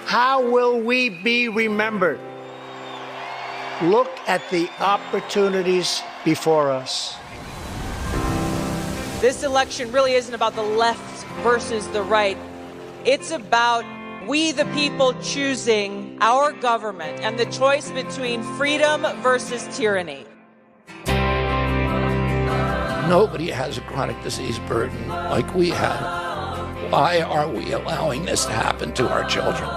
How will we be remembered? Look at the opportunities before us. This election really isn't about the left versus the right. It's about we, the people, choosing our government and the choice between freedom versus tyranny. Nobody has a chronic disease burden like we have. Why are we allowing this to happen to our children?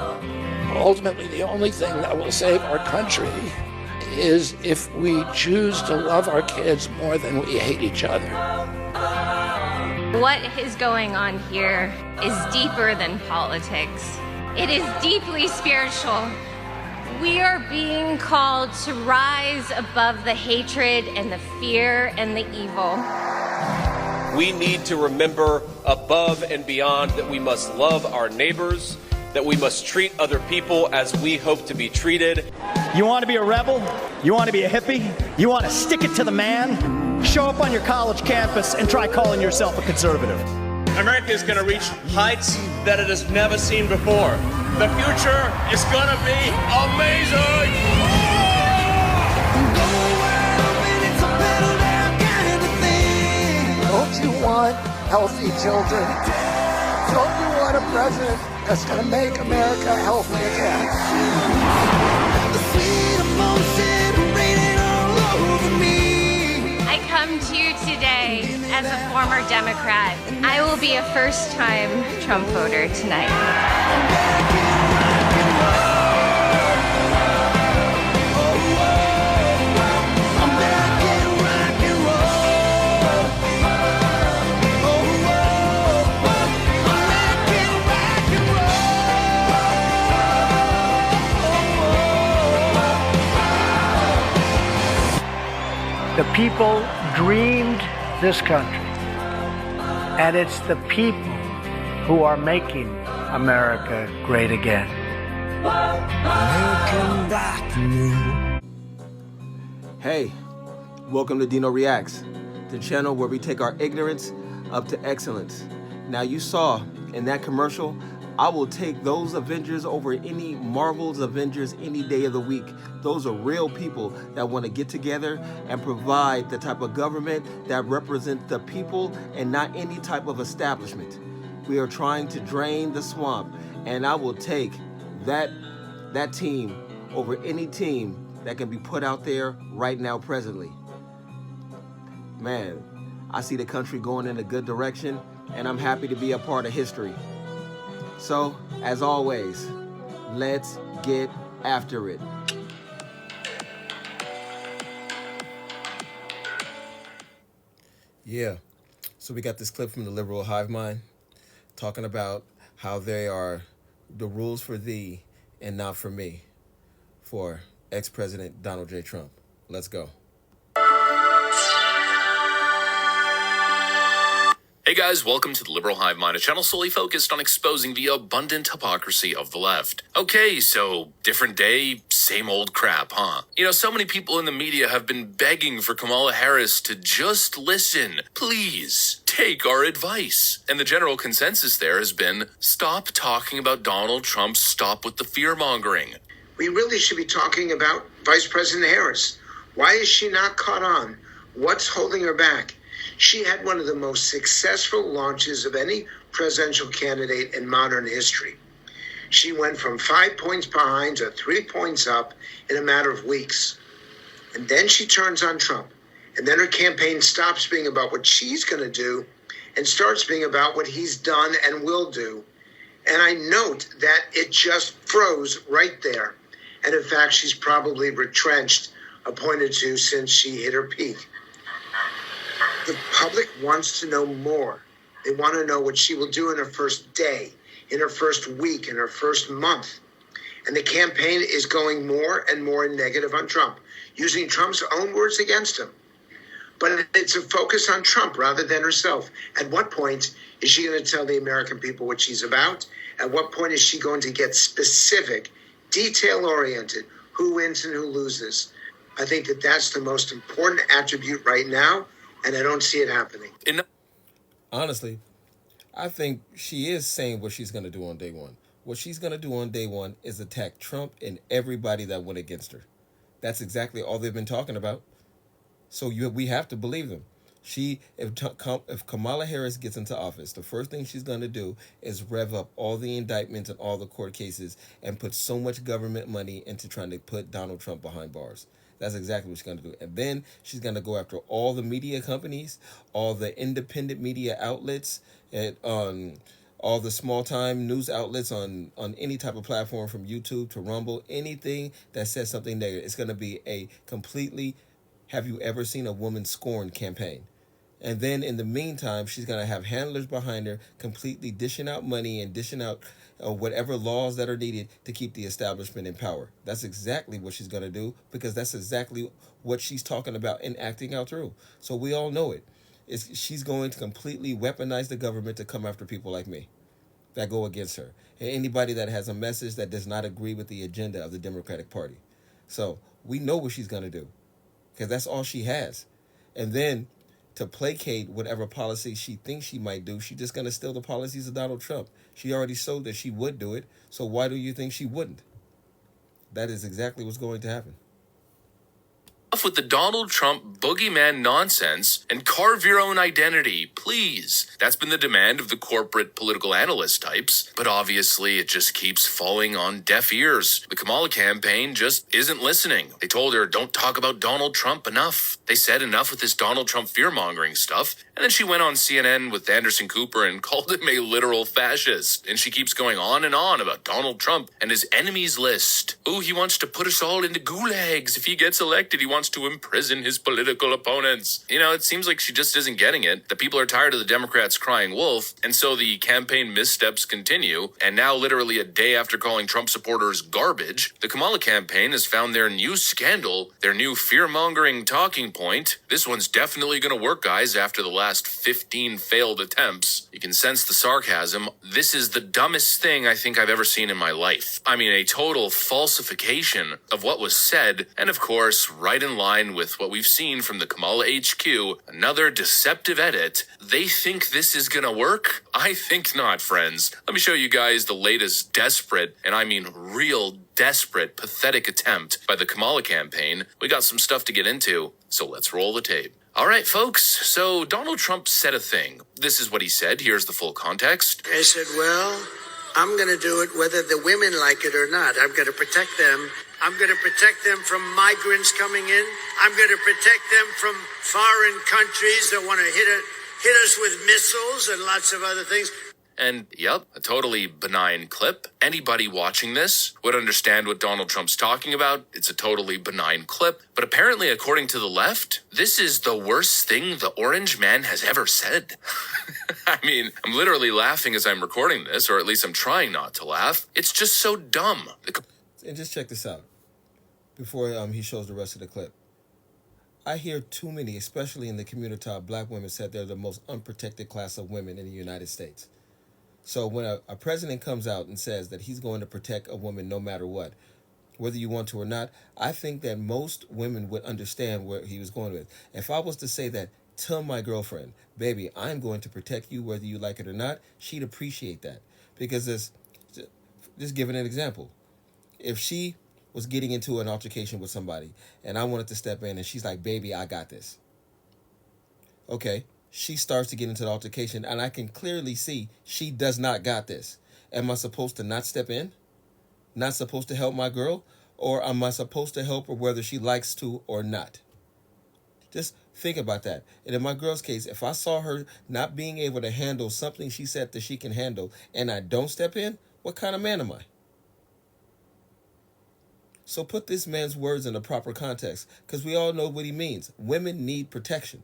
Ultimately, the only thing that will save our country is if we choose to love our kids more than we hate each other. What is going on here is deeper than politics. It is deeply spiritual. We are being called to rise above the hatred and the fear and the evil. We need to remember above and beyond that we must love our neighbors, that we must treat other people as we hope to be treated. You want to be a rebel? You want to be a hippie? You want to stick it to the man? Show up on your college campus and try calling yourself a conservative. America is going to reach heights that it has never seen before. The future is going to be amazing! Don't you want healthy children? Don't you want a president that's going to make America healthy again? I come to you today as a former Democrat. I will be a first-time Trump voter tonight. The people dreamed this country, and it's the people who are making America great again. Hey, welcome to Dino Reacts, the channel where we take our ignorance up to excellence. Now you saw in that commercial, I will take those Avengers over any Marvel's Avengers any day of the week. Those are real people that want to get together and provide the type of government that represents the people and not any type of establishment. We are trying to drain the swamp, and I will take that team over any team that can be put out there right now presently. Man, I see the country going in a good direction, and I'm happy to be a part of history. So, as always, let's get after it. Yeah, so we got this clip from the liberal hive mind talking about how they are the rules for thee and not for me for ex-President Donald J. Trump. Let's go. Hey guys, welcome to the Liberal Hive Mind, a channel solely focused on exposing the abundant hypocrisy of the left. Okay, so different day, same old crap, huh? You know, so many people in the media have been begging for Kamala Harris to just listen. Please, take our advice. And the general consensus there has been, stop talking about Donald Trump, stop with the fear-mongering. We really should be talking about Vice President Harris. Why is she not caught on? What's holding her back? She had one of the most successful launches of any presidential candidate in modern history. She went from 5 points behind to 3 points up in a matter of weeks. And then she turns on Trump. And then her campaign stops being about what she's going to do and starts being about what he's done and will do. And I note that it just froze right there. And in fact, she's probably retrenched a point or two since she hit her peak. The public wants to know more. They want to know what she will do in her first day, in her first week, in her first month. And the campaign is going more and more negative on Trump, using Trump's own words against him. But it's a focus on Trump rather than herself. At what point is she going to tell the American people what she's about? At what point is she going to get specific, detail-oriented, who wins and who loses? I think that that's the most important attribute right now, and I don't see it happening. Honestly, I think she is saying what she's going to do on day one. what she's going to do on day one is attack Trump and everybody that went against her. That's exactly all they've been talking about. So we have to believe them. If Kamala Harris gets into office, the first thing she's going to do is rev up all the indictments and all the court cases and put so much government money into trying to put Donald Trump behind bars. That's exactly what she's going to do. And then she's going to go after all the media companies, all the independent media outlets, and all the small-time news outlets on any type of platform, from YouTube to Rumble, anything that says something negative. It's going to be a completely "have you ever seen a woman scorned" campaign. And then in the meantime, she's going to have handlers behind her completely dishing out money and dishing out whatever laws that are needed to keep the establishment in power. That's exactly what she's going to do, because that's exactly what she's talking about and acting out through. So we all know it. She's going to completely weaponize the government to come after people like me that go against her, and anybody that has a message that does not agree with the agenda of the Democratic Party. So we know what she's going to do, because that's all she has. And then to placate whatever policy she thinks she might do, she's just going to steal the policies of Donald Trump. She already showed that she would do it, so why do you think she wouldn't? That is exactly what's going to happen. Off with the Donald Trump boogeyman nonsense and carve your own identity, please. That's been the demand of the corporate political analyst types, but obviously it just keeps falling on deaf ears. The Kamala campaign just isn't listening. They told her, don't talk about Donald Trump enough. They said enough with this Donald Trump fear-mongering stuff, and then she went on CNN with Anderson Cooper and called him a literal fascist. And she keeps going on and on about Donald Trump and his enemies list. Oh, he wants to put us all into gulags. If he gets elected, he wants to imprison his political opponents. You know, it seems like she just isn't getting it. The people are tired of the Democrats crying wolf, and so the campaign missteps continue. And now, literally a day after calling Trump supporters garbage, the Kamala campaign has found their new scandal, their new fear-mongering talking point. This one's definitely going to work, guys, after the last 15 failed attempts. You can sense the sarcasm. This is the dumbest thing I think I've ever seen in my life. I mean, a total falsification of what was said, and of course, right in line with what we've seen from the Kamala HQ, another deceptive edit. They think this is gonna work? I think not, friends. Let me show you guys the latest desperate, and I mean real desperate, pathetic attempt by the Kamala campaign. We got some stuff to get into, so let's roll the tape. All right, folks, so Donald Trump said a thing. This is what he said. Here's the full context. I said, well, I'm going to do it whether the women like it or not. I'm going to protect them. I'm going to protect them from migrants coming in. I'm going to protect them from foreign countries that want to hit us with missiles and lots of other things. And, yep, a totally benign clip. Anybody watching this would understand what Donald Trump's talking about. It's a totally benign clip. But apparently, according to the left, this is the worst thing the orange man has ever said. I mean, I'm literally laughing as I'm recording this, or at least I'm trying not to laugh. It's just so dumb. And just check this out before he shows the rest of the clip. I hear too many, especially in the community of black women, said they're the most unprotected class of women in the United States. So when a president comes out and says that he's going to protect a woman no matter what, whether you want to or not, I think that most women would understand where he was going with. If I was to say that to my girlfriend, baby, I'm going to protect you whether you like it or not, she'd appreciate that. Because just giving an example, if she was getting into an altercation with somebody and I wanted to step in and she's like, baby, I got this. Okay. She starts to get into the altercation, and I can clearly see she does not got this. Am I supposed to not step in? Not supposed to help my girl? Or am I supposed to help her whether she likes to or not? Just think about that. And in my girl's case, if I saw her not being able to handle something she said that she can handle, and I don't step in, what kind of man am I? So put this man's words in the proper context, because we all know what he means. Women need protection.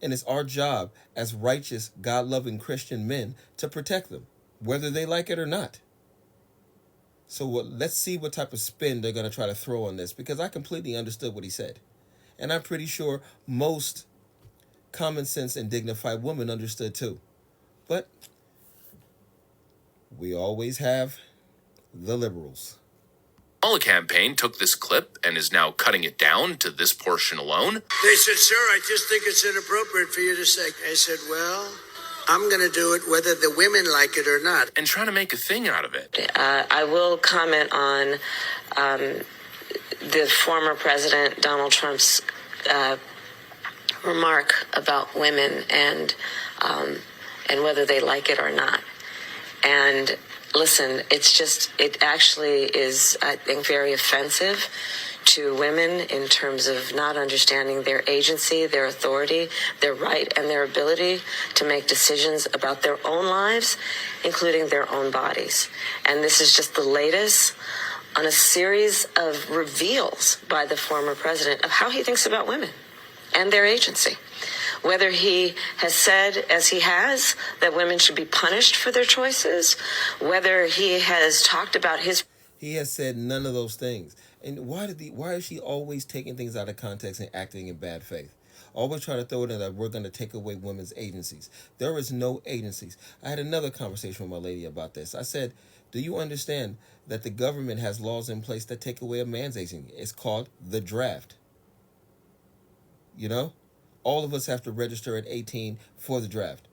And it's our job as righteous, God-loving Christian men to protect them, whether they like it or not. So let's see what type of spin they're going to try to throw on this, because I completely understood what he said. And I'm pretty sure most common sense and dignified women understood too. But we always have the liberals. The Kamala campaign took this clip and is now cutting it down to this portion alone. They said, sir, I just think it's inappropriate for you to say. I said, well, I'm going to do it whether the women like it or not. And trying to make a thing out of it. I will comment on the former president Donald Trump's remark about women and whether they like it or not. And listen, it actually is, I think, very offensive to women in terms of not understanding their agency, their authority, their right, and their ability to make decisions about their own lives, including their own bodies. And this is just the latest on a series of reveals by the former president of how he thinks about women and their agency. Whether he has said, as he has, that women should be punished for their choices, whether he has talked about his... He has said none of those things. And why is she always taking things out of context and acting in bad faith? Always trying to throw it in that we're going to take away women's agencies. There is no agencies. I had another conversation with my lady about this. I said, do you understand that the government has laws in place that take away a man's agency? It's called the draft. You know? All of us have to register at 18 for the draft.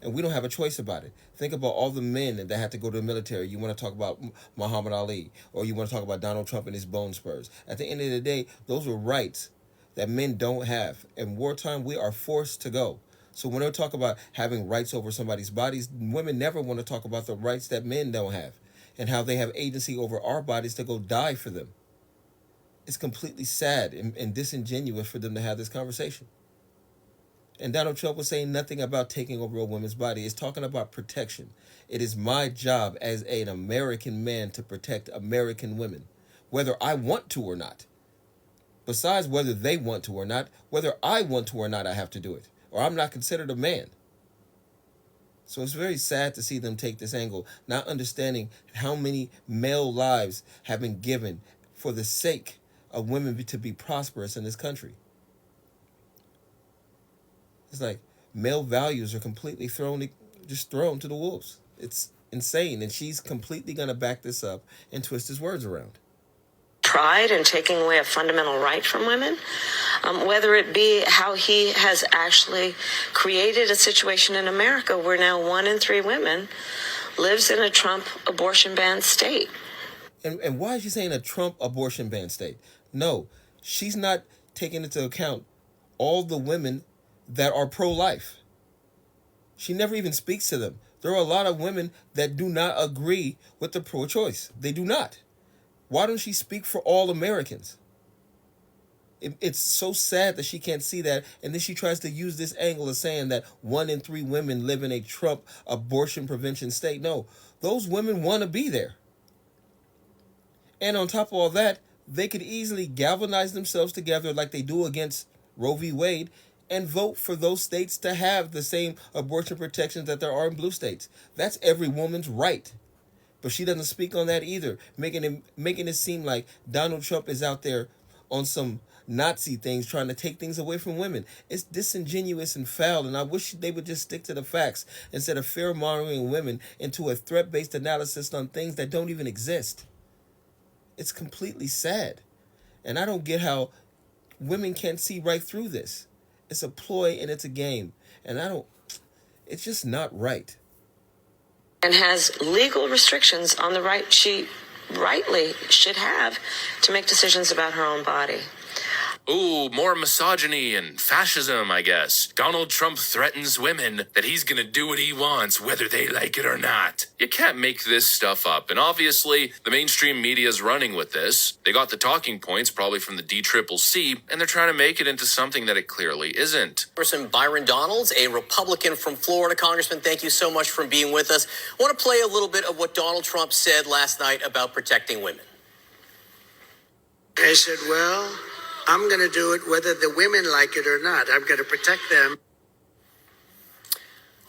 And we don't have a choice about it. Think about all the men that have to go to the military. You want to talk about Muhammad Ali, or you want to talk about Donald Trump and his bone spurs. At the end of the day, those are rights that men don't have. In wartime, we are forced to go. So when they talk about having rights over somebody's bodies, women never want to talk about the rights that men don't have and how they have agency over our bodies to go die for them. It's completely sad and disingenuous for them to have this conversation. And Donald Trump was saying nothing about taking over a woman's body. It's talking about protection. It is my job as an American man to protect American women, whether I want to or not. Besides whether they want to or not, whether I want to or not, I have to do it, or I'm not considered a man. So it's very sad to see them take this angle, not understanding how many male lives have been given for the sake of women to be prosperous in this country. It's like male values are completely thrown to the wolves. It's insane. And she's completely going to back this up and twist his words around. Pride in taking away a fundamental right from women, whether it be how he has actually created a situation in America where now 1 in 3 women lives in a Trump abortion ban state. And why is she saying a Trump abortion ban state? No, she's not taking into account all the women that are pro-life. She never even speaks to them. There are a lot of women that do not agree with the pro-choice. They do not. Why don't she speak for all Americans? It's so sad that she can't see that, and then she tries to use this angle of saying that 1 in 3 women live in a Trump abortion prevention state. No, those women want to be there. And on top of all that, they could easily galvanize themselves together like they do against Roe v. Wade and vote for those states to have the same abortion protections that there are in blue states. That's every woman's right. But she doesn't speak on that either, making it seem like Donald Trump is out there on some Nazi things trying to take things away from women. It's disingenuous and foul, and I wish they would just stick to the facts instead of fear-mongering women into a threat-based analysis on things that don't even exist. It's completely sad. And I don't get how women can't see right through this. It's a ploy and it's a game. And it's just not right. And has legal restrictions on the right she rightly should have to make decisions about her own body. Ooh, more misogyny and fascism, I guess. Donald Trump threatens women that he's gonna do what he wants, whether they like it or not. You can't make this stuff up, and obviously, the mainstream media's running with this. They got the talking points, probably from the DCCC, and they're trying to make it into something that it clearly isn't. Congressman Byron Donalds, a Republican from Florida. Congressman, thank you so much for being with us. I want to play a little bit of what Donald Trump said last night about protecting women. I said, well, I'm going to do it whether the women like it or not. I'm going to protect them.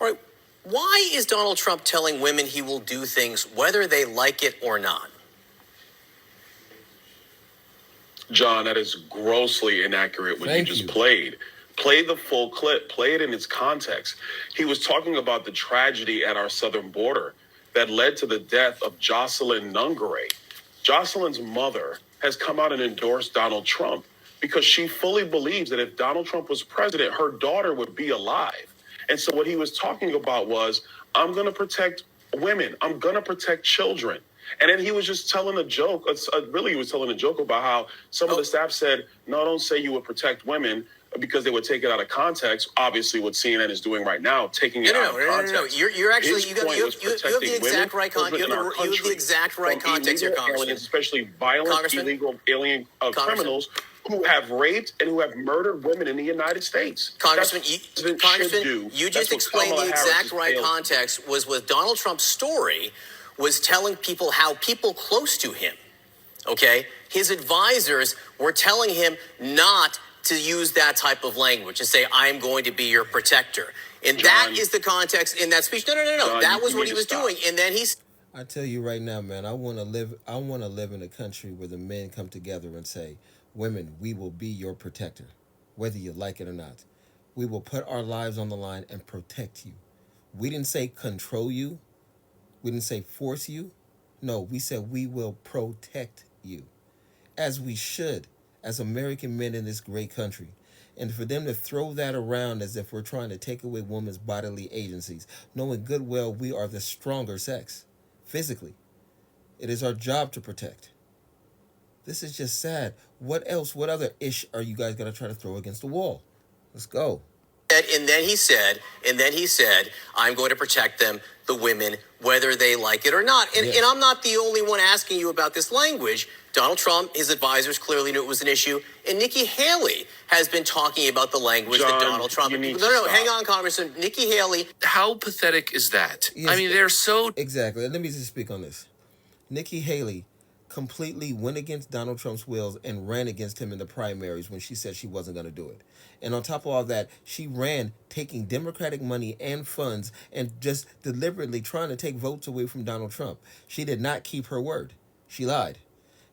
All right. Why is Donald Trump telling women he will do things whether they like it or not? John, that is grossly inaccurate what you just played. Play the full clip. Play it in its context. He was talking about the tragedy at our southern border that led to the death of Jocelyn Nungare. Jocelyn's mother has come out and endorsed Donald Trump because she fully believes that if Donald Trump was president, her daughter would be alive. And so what he was talking about was, I'm going to protect women. I'm going to protect children. And then he was just telling a joke. Really, he was telling a joke about how some of the staff said, no, don't say you would protect women, because they would take it out of context. Obviously, what CNN is doing right now, taking it out of context. You're actually, you have the exact right context. You have the exact right context here, Congressman. Aliens, especially violent, illegal alien criminals who have raped and who have murdered women in the United States. Congressman, you just explained the exact right context. Was with Donald Trump's story was telling people how people close to him, okay, his advisors were telling him not to use that type of language and say, I'm going to be your protector. And John, that is the context in that speech. No. John, that was what he was doing. And then I tell you right now, man, I want to live in a country where the men come together and say, women, we will be your protector, whether you like it or not. We will put our lives on the line and protect you. We didn't say control you. We didn't say force you. No, we said we will protect you, as we should, as American men in this great country. And for them to throw that around as if we're trying to take away women's bodily agencies, knowing good well we are the stronger sex, physically. It is our job to protect. This is just sad. What else, what other ish are you guys going to try to throw against the wall? Let's go. And then he said, I'm going to protect them, the women, whether they like it or not. And I'm not the only one asking you about this language. Donald Trump, his advisors clearly knew it was an issue. And Nikki Haley has been talking about the language that Donald Trump... No, hang on, Congressman. Nikki Haley... How pathetic is that? Yes, I mean, they're so... Exactly. Let me just speak on this. Nikki Haley completely went against Donald Trump's wills and ran against him in the primaries when she said she wasn't going to do it. And on top of all that, she ran taking Democratic money and funds and just deliberately trying to take votes away from Donald Trump. She did not keep her word. She lied.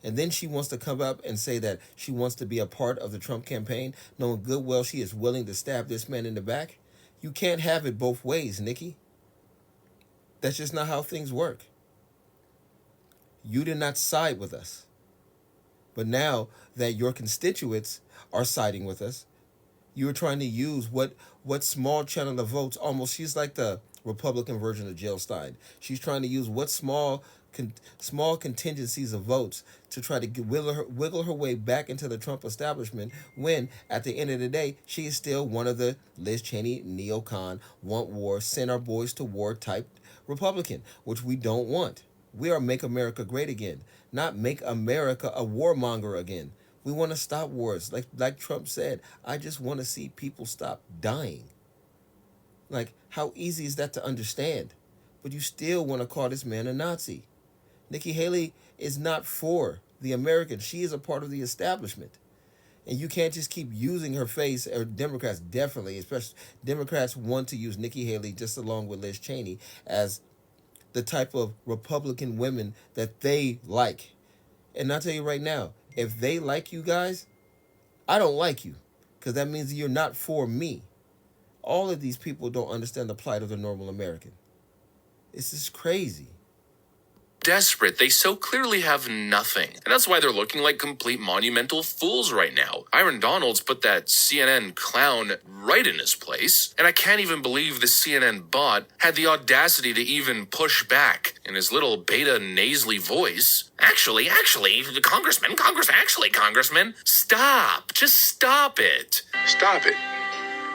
And then she wants to come up and say that she wants to be a part of the Trump campaign, knowing good well she is willing to stab this man in the back. You can't have it both ways, Nikki. That's just not how things work. You did not side with us. But now that your constituents are siding with us, you're trying to use what small channel of votes, almost, she's like the Republican version of Jill Stein. She's trying to use what small contingencies of votes to try to wiggle her way back into the Trump establishment, when at the end of the day, she is still one of the Liz Cheney, neocon, want war, send our boys to war type Republican, which we don't want. We are Make America Great Again, not make America a warmonger again. We want to stop wars. Like Trump said, I just want to see people stop dying. Like, how easy is that to understand? But you still want to call this man a Nazi. Nikki Haley is not for the Americans. She is a part of the establishment. And you can't just keep using her face, or Democrats definitely, especially Democrats want to use Nikki Haley just along with Liz Cheney as the type of Republican women that they like. And I'll tell you right now, if they like you guys, I don't like you, because that means you're not for me. All of these people don't understand the plight of the normal American. This is crazy. Desperate. They so clearly have nothing. And that's why they're looking like complete monumental fools right now. Iron Donald's put that CNN clown right in his place. And I can't even believe the CNN bot had the audacity to even push back in his little beta nasally voice. Actually, Congressman, stop. Just stop it. Stop it.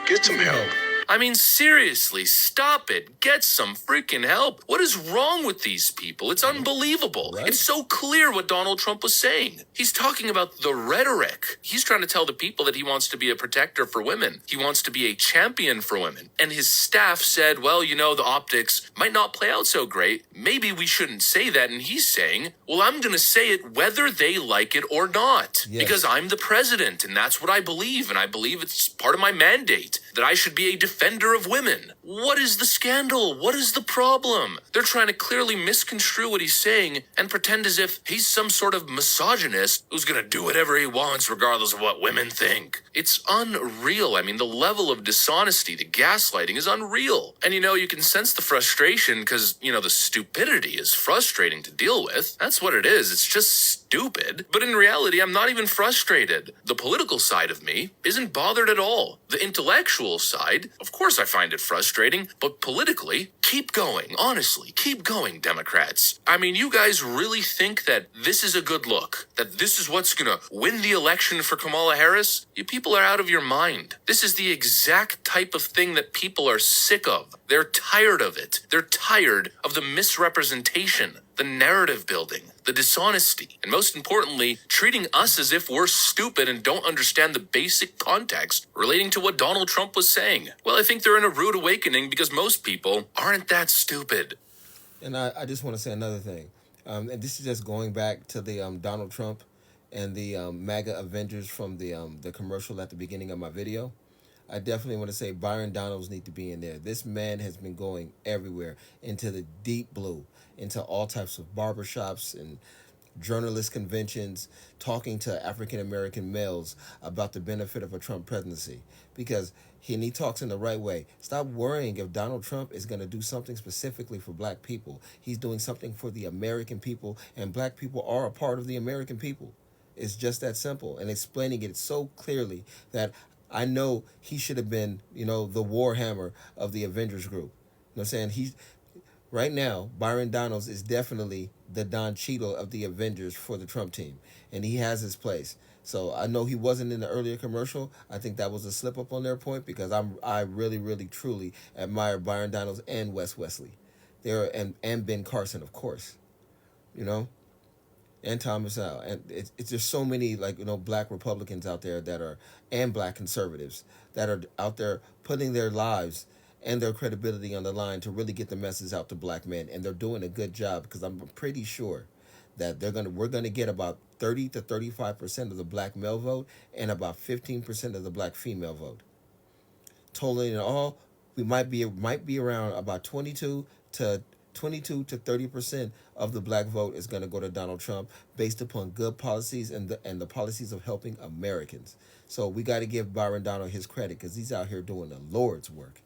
Get some help. I mean, seriously, stop it. Get some freaking help. What is wrong with these people? It's unbelievable. Right? It's so clear what Donald Trump was saying. He's talking about the rhetoric. He's trying to tell the people that he wants to be a protector for women. He wants to be a champion for women. And his staff said, well, you know, the optics might not play out so great. Maybe we shouldn't say that. And he's saying, well, I'm going to say it whether they like it or not. Yes. Because I'm the president, and that's what I believe. And I believe it's part of my mandate that I should be a defender of women. What is the scandal? What is the problem? They're trying to clearly misconstrue what he's saying and pretend as if he's some sort of misogynist who's going to do whatever he wants regardless of what women think. It's unreal. I mean, the level of dishonesty, the gaslighting is unreal. And you know, you can sense the frustration because, you know, the stupidity is frustrating to deal with. That's what it is. It's just stupid, but in reality, I'm not even frustrated. The political side of me isn't bothered at all. The intellectual side, of course I find it frustrating, but politically, keep going. Honestly, keep going, Democrats. I mean, you guys really think that this is a good look? That this is what's gonna win the election for Kamala Harris? You people are out of your mind. This is the exact type of thing that people are sick of. They're tired of it. They're tired of the misrepresentation, the narrative building, the dishonesty, and most importantly, treating us as if we're stupid and don't understand the basic context relating to what Donald Trump was saying. Well, I think they're in a rude awakening because most people aren't that stupid. And I just want to say another thing. And this is just going back to the Donald Trump and the MAGA Avengers from the commercial at the beginning of my video. I definitely want to say Byron Donalds need to be in there. This man has been going everywhere, into the deep blue, into all types of barbershops and journalist conventions, talking to African-American males about the benefit of a Trump presidency. Because he talks in the right way. Stop worrying if Donald Trump is going to do something specifically for black people. He's doing something for the American people, and black people are a part of the American people. It's just that simple. And explaining it so clearly that I know he should have been, the Warhammer of the Avengers group. You know what I'm saying? Right now, Byron Donalds is definitely the Don Cheadle of the Avengers for the Trump team. And he has his place. So I know he wasn't in the earlier commercial. I think that was a slip up on their point, because I really, really, truly admire Byron Donalds and Wes Wesley. And Ben Carson, of course. And Thomas Al. And it's just so many black Republicans out there and black conservatives that are out there putting their lives and their credibility on the line to really get the message out to black men. And they're doing a good job, because I'm pretty sure that we're gonna get about 30 to 35% of the black male vote and about 15% of the black female vote. Totaling it all, we might be around about 22 to 30% of the black vote is going to go to Donald Trump, based upon good policies and the policies of helping Americans. So we got to give Byron Donald his credit, because he's out here doing the Lord's work.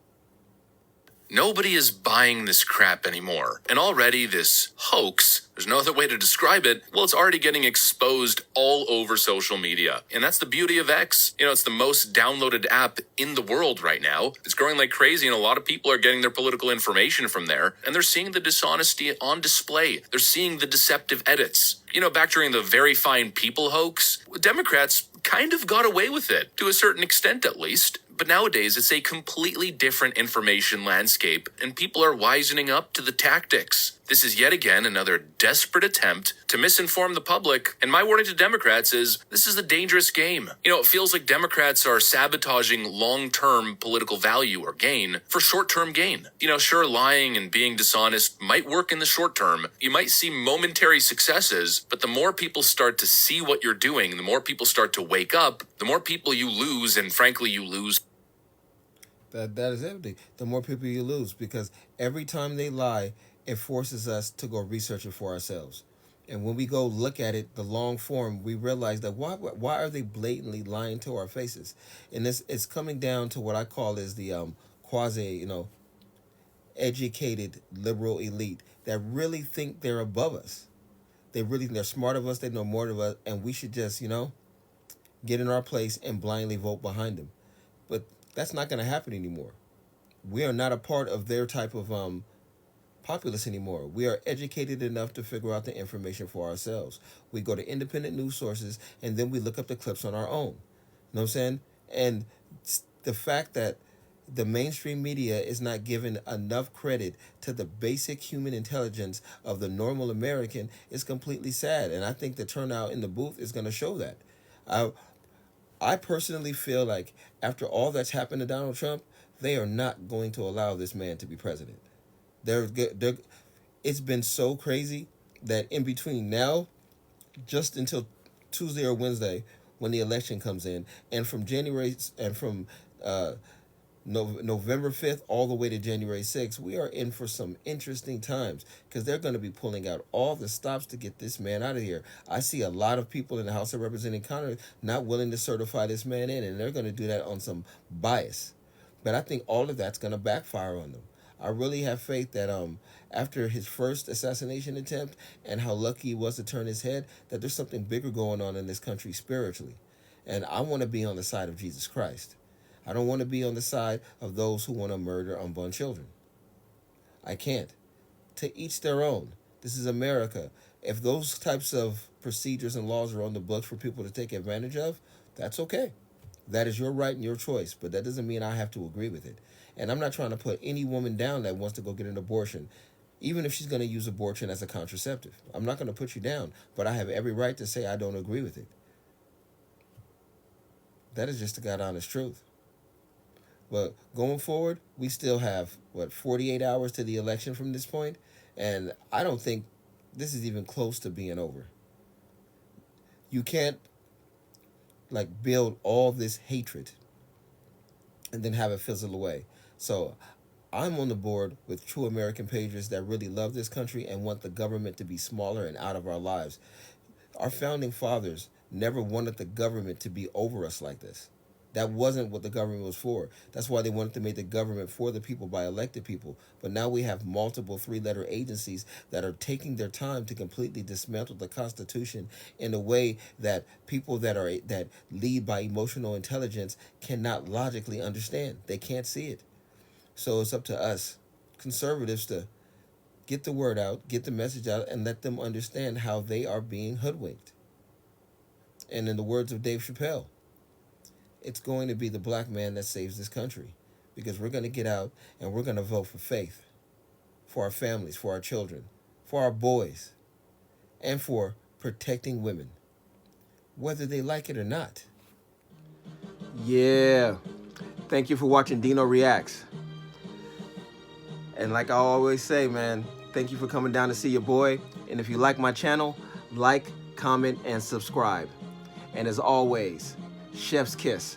Nobody is buying this crap anymore. And already this hoax, there's no other way to describe it, well, it's already getting exposed all over social media. And that's the beauty of X. It's the most downloaded app in the world right now. It's growing like crazy, and a lot of people are getting their political information from there. And they're seeing the dishonesty on display. They're seeing the deceptive edits. Back during the Very Fine People hoax, Democrats kind of got away with it, to a certain extent at least. But nowadays, it's a completely different information landscape, and people are wisening up to the tactics. This is yet again another desperate attempt to misinform the public, and my warning to Democrats is, this is a dangerous game. It feels like Democrats are sabotaging long-term political value or gain for short-term gain. Sure, lying and being dishonest might work in the short term. You might see momentary successes, but the more people start to see what you're doing, the more people start to wake up, the more people you lose, and frankly, you lose. That is everything. The more people you lose, because every time they lie, it forces us to go research it for ourselves. And when we go look at it, the long form, we realize that why are they blatantly lying to our faces? And it's coming down to what I call is the quasi, educated liberal elite that really think they're above us. They're smart of us. They know more of us, and we should just, get in our place and blindly vote behind them. But that's not going to happen anymore. We are not a part of their type of populace anymore. We are educated enough to figure out the information for ourselves. We go to independent news sources, and then we look up the clips on our own. You know what I'm saying? And the fact that the mainstream media is not giving enough credit to the basic human intelligence of the normal American is completely sad. And I think the turnout in the booth is going to show that. I personally feel like after all that's happened to Donald Trump, they are not going to allow this man to be president. It's been so crazy that in between now, just until Tuesday or Wednesday, when the election comes in, and from November 5th all the way to January 6th, we are in for some interesting times, because they're going to be pulling out all the stops to get this man out of here. I see a lot of people in the House of Representatives Congress not willing to certify this man in, and they're going to do that on some bias. But I think all of that's going to backfire on them. I really have faith that after his first assassination attempt and how lucky he was to turn his head, that there's something bigger going on in this country spiritually. And I want to be on the side of Jesus Christ. I don't want to be on the side of those who want to murder unborn children. I can't. To each their own. This is America. If those types of procedures and laws are on the books for people to take advantage of, that's okay. That is your right and your choice, but that doesn't mean I have to agree with it. And I'm not trying to put any woman down that wants to go get an abortion, even if she's going to use abortion as a contraceptive. I'm not going to put you down, but I have every right to say I don't agree with it. That is just the God honest truth. But going forward, we still have, 48 hours to the election from this point, and I don't think this is even close to being over. You can't, build all this hatred and then have it fizzle away. So I'm on the board with true American patriots that really love this country and want the government to be smaller and out of our lives. Our founding fathers never wanted the government to be over us like this. That wasn't what the government was for. That's why they wanted to make the government for the people by elected people. But now we have multiple three-letter agencies that are taking their time to completely dismantle the Constitution in a way that people that lead by emotional intelligence cannot logically understand. They can't see it. So it's up to us, conservatives, to get the word out, get the message out, and let them understand how they are being hoodwinked. And in the words of Dave Chappelle, it's going to be the black man that saves this country, because we're going to get out and we're going to vote for faith, for our families, for our children, for our boys, and for protecting women, whether they like it or not. Yeah. Thank you for watching Dino Reacts. And like I always say, man, thank you for coming down to see your boy. And if you like my channel, like, comment, and subscribe. And as always, Chef's Kiss.